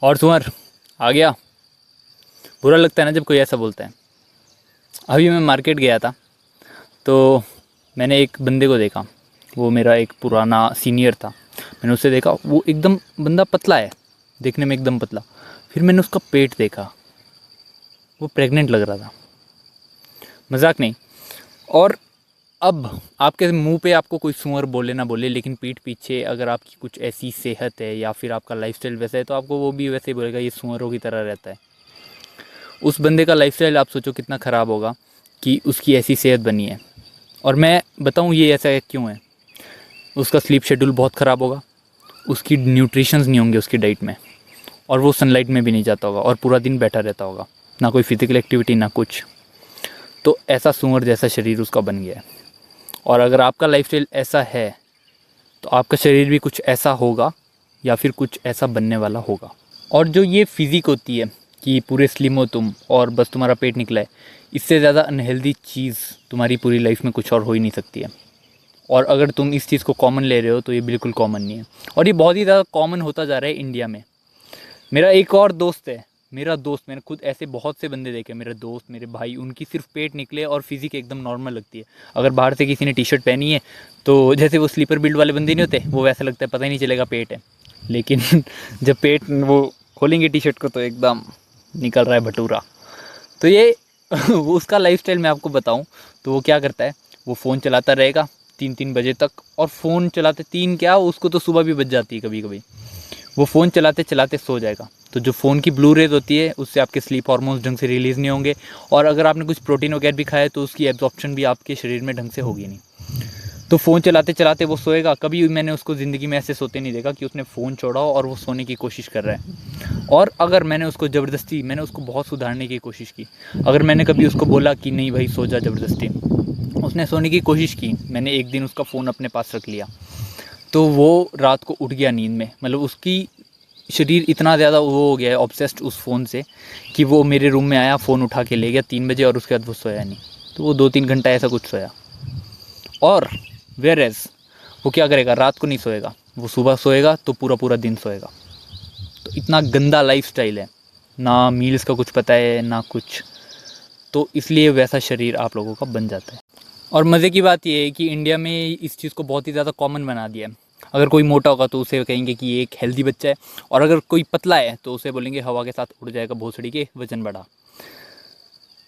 और सुअर आ गया। बुरा लगता है ना जब कोई ऐसा बोलता है। अभी मैं मार्केट गया था तो मैंने एक बंदे को देखा। वो मेरा एक पुराना सीनियर था। मैंने उससे देखा, वो एकदम बंदा पतला है, देखने में एकदम पतला। फिर मैंने उसका पेट देखा, वो प्रेग्नेंट लग रहा था, मजाक नहीं। और अब आपके मुंह पे आपको कोई सूअर बोले ना बोले, लेकिन पीठ पीछे अगर आपकी कुछ ऐसी सेहत है या फिर आपका लाइफस्टाइल वैसा है तो आपको वो भी वैसे ही बोलेगा, ये सूअरों की तरह रहता है। उस बंदे का लाइफस्टाइल आप सोचो कितना ख़राब होगा कि उसकी ऐसी सेहत बनी है। और मैं बताऊँ ये ऐसा क्यों है। उसका स्लीप शेड्यूल बहुत ख़राब होगा, उसकी न्यूट्रिशंस नहीं होंगे उसकी डाइट में, और वो सनलाइट में भी नहीं जाता होगा और पूरा दिन बैठा रहता होगा, ना कोई फिजिकल एक्टिविटी ना कुछ। तो ऐसा सूअर जैसा शरीर उसका बन गया है। और अगर आपका लाइफस्टाइल ऐसा है तो आपका शरीर भी कुछ ऐसा होगा या फिर कुछ ऐसा बनने वाला होगा। और जो ये फिज़िक होती है कि पूरे स्लिम हो तुम और बस तुम्हारा पेट निकला है, इससे ज़्यादा अनहेल्दी चीज़ तुम्हारी पूरी लाइफ में कुछ और हो ही नहीं सकती है। और अगर तुम इस चीज़ को कॉमन ले रहे हो तो ये बिल्कुल कॉमन नहीं है, और ये बहुत ही ज़्यादा कॉमन होता जा रहा है इंडिया में। मेरा एक और दोस्त है, मेरा दोस्त, मैंने खुद ऐसे बहुत से बंदे देखे, मेरे दोस्त, मेरे भाई, उनकी सिर्फ पेट निकले और फिजिक एकदम नॉर्मल लगती है। अगर बाहर से किसी ने टी शर्ट पहनी है तो जैसे वो स्लीपर बिल्ड वाले बंदे नहीं होते, वो वैसा लगता है, पता ही नहीं चलेगा पेट है। लेकिन जब पेट वो खोलेंगे टी शर्ट को तो एकदम निकल रहा है भटूरा। तो ये उसका लाइफस्टाइल मैं आपको बताऊं तो वो क्या करता है, वो फ़ोन चलाता रहेगा 3-3 बजे तक। और फ़ोन चलाते तीन क्या, उसको तो सुबह भी बज जाती है कभी कभी। वो फ़ोन चलाते चलाते सो जाएगा। तो जो फ़ोन की ब्लू रेज होती है उससे आपके स्लीप हार्मोन्स ढंग से रिलीज़ नहीं होंगे, और अगर आपने कुछ प्रोटीन वगैरह भी खाया तो उसकी एब्जॉर्प्शन भी आपके शरीर में ढंग से होगी नहीं। तो फ़ोन चलाते चलाते वो सोएगा। कभी मैंने उसको ज़िंदगी में ऐसे सोते नहीं देखा कि उसने फ़ोन छोड़ा हो और वो सोने की कोशिश कर रहा है। और अगर मैंने उसको ज़बरदस्ती, मैंने उसको बहुत सुधारने की कोशिश की, अगर मैंने कभी उसको बोला कि नहीं भाई सो जा ज़बरदस्ती, उसने सोने की कोशिश की, मैंने एक दिन उसका फ़ोन अपने पास रख लिया तो वो रात को उठ गया नींद में। मतलब उसकी शरीर इतना ज़्यादा वो हो गया है ऑब्सेस्ड उस फ़ोन से कि वो मेरे रूम में आया, फ़ोन उठा के ले गया 3 बजे, और उसके बाद वो सोया नहीं। तो वो 2-3 घंटा ऐसा कुछ सोया। और वेयर एज वो क्या करेगा, रात को नहीं सोएगा, वो सुबह सोएगा तो पूरा पूरा दिन सोएगा। तो इतना गंदा लाइफस्टाइल है, ना मील्स का कुछ पता है ना कुछ। तो इसलिए वैसा शरीर आप लोगों का बन जाता है। और मज़े की बात यह है कि इंडिया में इस चीज़ को बहुत ही ज़्यादा कॉमन बना दिया है। अगर कोई मोटा होगा तो उसे कहेंगे कि ये एक हेल्दी बच्चा है, और अगर कोई पतला है तो उसे बोलेंगे हवा के साथ उड़ जाएगा भोसड़ी के, वजन बढ़ा।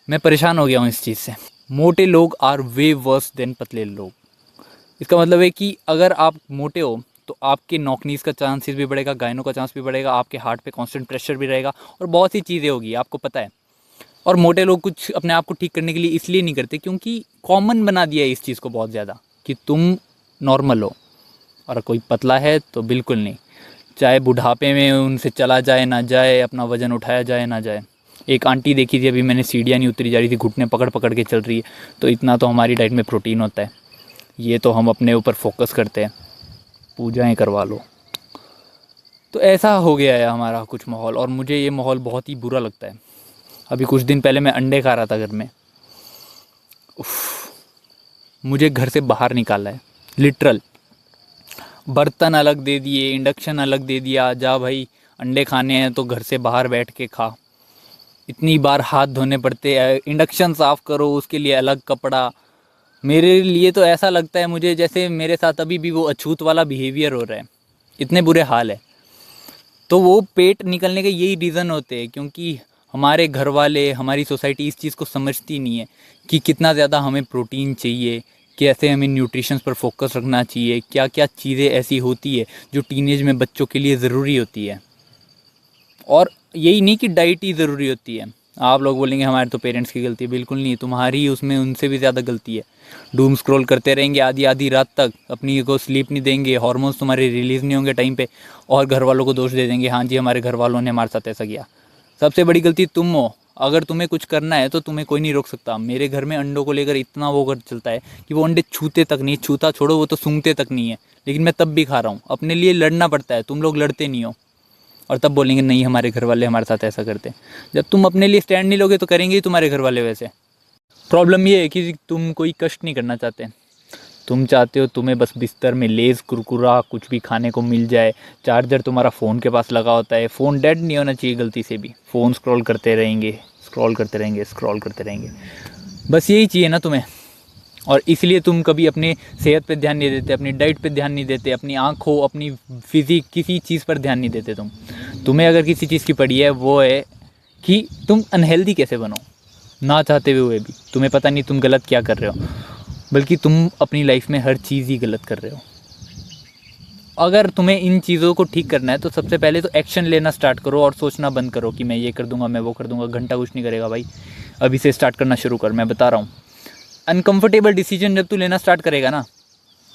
मैं परेशान हो गया हूँ इस चीज़ से। मोटे लोग आर वे वर्स देन पतले लोग। इसका मतलब है कि अगर आप मोटे हो तो आपके नॉकनीज का चांसेस भी बढ़ेगा, गायनों का चांस भी बढ़ेगा, आपके हार्ट पे कांस्टेंट प्रेशर भी रहेगा, और बहुत सी चीज़ें होगी, आपको पता है। और मोटे लोग कुछ अपने आप को ठीक करने के लिए इसलिए नहीं करते क्योंकि कॉमन बना दिया है इस चीज़ को बहुत ज़्यादा कि तुम नॉर्मल हो। और कोई पतला है तो बिल्कुल नहीं, चाहे बुढ़ापे में उनसे चला जाए ना जाए, अपना वज़न उठाया जाए ना जाए। एक आंटी देखी थी अभी मैंने, सीढ़ियाँ नहीं उतरी जा रही थी, घुटने पकड़ पकड़ के चल रही है। तो इतना तो हमारी डाइट में प्रोटीन होता है, ये तो हम अपने ऊपर फोकस करते हैं, पूजाएं करवा लो। तो ऐसा हो गया है हमारा कुछ माहौल, और मुझे ये माहौल बहुत ही बुरा लगता है। अभी कुछ दिन पहले मैं अंडे खा रहा था घर में, मुझे घर से बाहर निकाला है लिटरल। बर्तन अलग दे दिए, इंडक्शन अलग दे दिया, जा भाई अंडे खाने हैं तो घर से बाहर बैठ के खा। इतनी बार हाथ धोने पड़ते हैं, इंडक्शन साफ़ करो उसके लिए अलग कपड़ा। मेरे लिए तो ऐसा लगता है मुझे जैसे मेरे साथ अभी भी वो अछूत वाला बिहेवियर हो रहा है, इतने बुरे हाल है। तो वो पेट निकलने के यही रीज़न होते हैं क्योंकि हमारे घर वाले, हमारी सोसाइटी इस चीज़ को समझती नहीं है कि कितना ज़्यादा हमें प्रोटीन चाहिए, कैसे हमें न्यूट्रिशंस पर फोकस रखना चाहिए, क्या क्या चीज़ें ऐसी होती है जो टीनेज में बच्चों के लिए ज़रूरी होती है। और यही नहीं कि डाइट ही ज़रूरी होती है। आप लोग बोलेंगे हमारे तो पेरेंट्स की गलती है, बिल्कुल नहीं, तुम्हारी उसमें उनसे भी ज़्यादा गलती है। डूम स्क्रॉल करते रहेंगे आधी आधी रात तक, अपनी को स्लीप नहीं देंगे, हार्मोन्स तुम्हारे रिलीज़ नहीं होंगे टाइम पे, और घर वालों को दोष दे देंगे, हाँ जी हमारे घर वालों ने हमारे साथ ऐसा किया। सबसे बड़ी गलती तुम हो। अगर तुम्हें कुछ करना है तो तुम्हें कोई नहीं रोक सकता। मेरे घर में अंडों को लेकर इतना वो कर चलता है कि वो अंडे छूते तक नहीं, छूता छोड़ो वो तो सूंघते तक नहीं है, लेकिन मैं तब भी खा रहा हूँ। अपने लिए लड़ना पड़ता है, तुम लोग लड़ते नहीं हो। और तब बोलेंगे नहीं हमारे घर वाले हमारे साथ ऐसा करते हैं। जब तुम अपने लिए स्टैंड नहीं लोगे तो करेंगे ही तुम्हारे घर वाले वैसे। प्रॉब्लम ये है कि तुम कोई कष्ट नहीं करना चाहते, तुम चाहते हो तुम्हें बस बिस्तर में लेज़ कुरकुरा कुछ भी खाने को मिल जाए, चार्जर तुम्हारा फ़ोन के पास लगा होता है, फ़ोन डेड नहीं होना चाहिए गलती से भी, फ़ोन स्क्रॉल करते रहेंगे, स्क्रॉल करते रहेंगे, स्क्रॉल करते रहेंगे, बस यही चाहिए ना तुम्हें। और इसलिए तुम कभी अपनी सेहत पे ध्यान नहीं देते, अपनी डाइट पे ध्यान नहीं देते, अपनी आँखों, अपनी फिजिक, किसी चीज़ पर ध्यान नहीं देते तुम्हें अगर किसी चीज़ की पड़ी है वो है कि तुम अनहेल्दी कैसे बनो, ना चाहते हुए भी। तुम्हें पता नहीं तुम गलत क्या कर रहे हो, बल्कि तुम अपनी लाइफ में हर चीज़ ही गलत कर रहे हो। अगर तुम्हें इन चीज़ों को ठीक करना है तो सबसे पहले तो एक्शन लेना स्टार्ट करो और सोचना बंद करो कि मैं ये कर दूंगा, मैं वो कर दूंगा। घंटा कुछ नहीं करेगा भाई, अभी से स्टार्ट करना शुरू कर, मैं बता रहा हूँ। अनकंफर्टेबल डिसीजन जब तू लेना स्टार्ट करेगा ना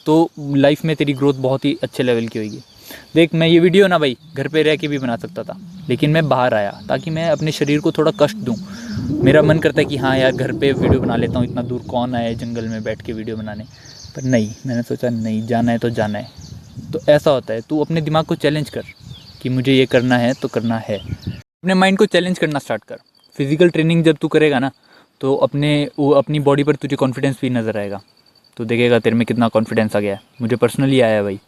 तो लाइफ में तेरी ग्रोथ बहुत ही अच्छे लेवल की होगी। देख, मैं ये वीडियो ना भाई घर पे रह के भी बना सकता था, लेकिन मैं बाहर आया ताकि मैं अपने शरीर को थोड़ा कष्ट दूँ। मेरा मन करता है कि हाँ यार घर पे वीडियो बना लेता हूँ, इतना दूर कौन आया है जंगल में बैठ के वीडियो बनाने, पर नहीं, मैंने सोचा नहीं, जाना है तो जाना है। तो ऐसा होता है, तू अपने दिमाग को चैलेंज कर कि मुझे ये करना है तो करना है। अपने माइंड को चैलेंज करना स्टार्ट कर। फिजिकल ट्रेनिंग जब तू करेगा ना तो अपनी बॉडी पर तुझे कॉन्फिडेंस भी नज़र आएगा, तो देखेगा तेरे में कितना कॉन्फिडेंस आ गया है। मुझे पर्सनली आया है भाई,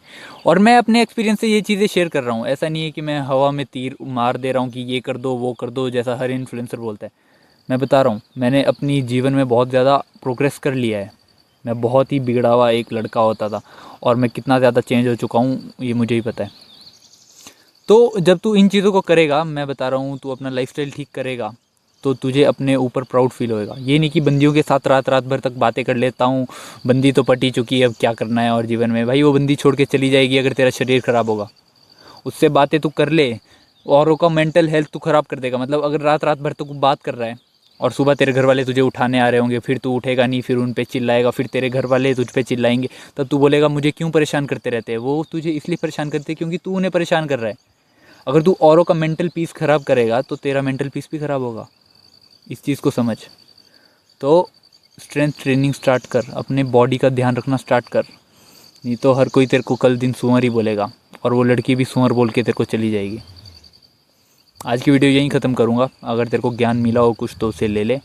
और मैं अपने एक्सपीरियंस से ये चीज़ें शेयर कर रहा हूँ। ऐसा नहीं है कि मैं हवा में तीर मार दे रहा हूँ कि ये कर दो वो कर दो जैसा हर इन्फ्लुएंसर बोलता है। मैं बता रहा हूँ, मैंने अपनी जीवन में बहुत ज़्यादा प्रोग्रेस कर लिया है। मैं बहुत ही बिगड़ा हुआ एक लड़का होता था और मैं कितना ज़्यादा चेंज हो चुका हूँ ये मुझे ही पता है। तो जब तू इन चीज़ों को करेगा, मैं बता रहा हूँ, तू अपना लाइफस्टाइल ठीक करेगा तो तुझे अपने ऊपर प्राउड फील होएगा। ये नहीं कि बंदियों के साथ रात रात भर तक बातें कर लेता हूँ, बंदी तो पटी चुकी है, अब क्या करना है और जीवन में। भाई वो बंदी छोड़ के चली जाएगी अगर तेरा शरीर ख़राब होगा। उससे बातें तू कर ले, औरों का मेंटल हेल्थ तू ख़राब कर देगा। मतलब अगर रात रात भर तू बात कर रहा है और सुबह तेरे घर वाले तुझे उठाने आ रहे होंगे, फिर तू उठेगा नहीं, फिर उन पे चिल्लाएगा, फिर तेरे घर वाले तुझ पे चिल्लाएंगे, तब तू बोलेगा मुझे क्यों परेशान करते रहते हैं। वो तुझे इसलिए परेशान करते हैं क्योंकि तू उन्हें परेशान कर रहा है। अगर तू औरों का मेंटल पीस ख़राब करेगा तो तेरा मेंटल पीस भी ख़राब होगा। इस चीज़ को समझ। तो स्ट्रेंथ ट्रेनिंग स्टार्ट कर, अपने बॉडी का ध्यान रखना स्टार्ट कर, नहीं तो हर कोई तेरे को कल दिन सुअर ही बोलेगा और वो लड़की भी सुअर बोल के तेरे को चली जाएगी। आज की वीडियो यहीं ख़त्म करूँगा। अगर तेरे को ज्ञान मिला हो कुछ तो उसे ले ले,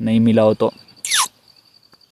नहीं मिला हो तो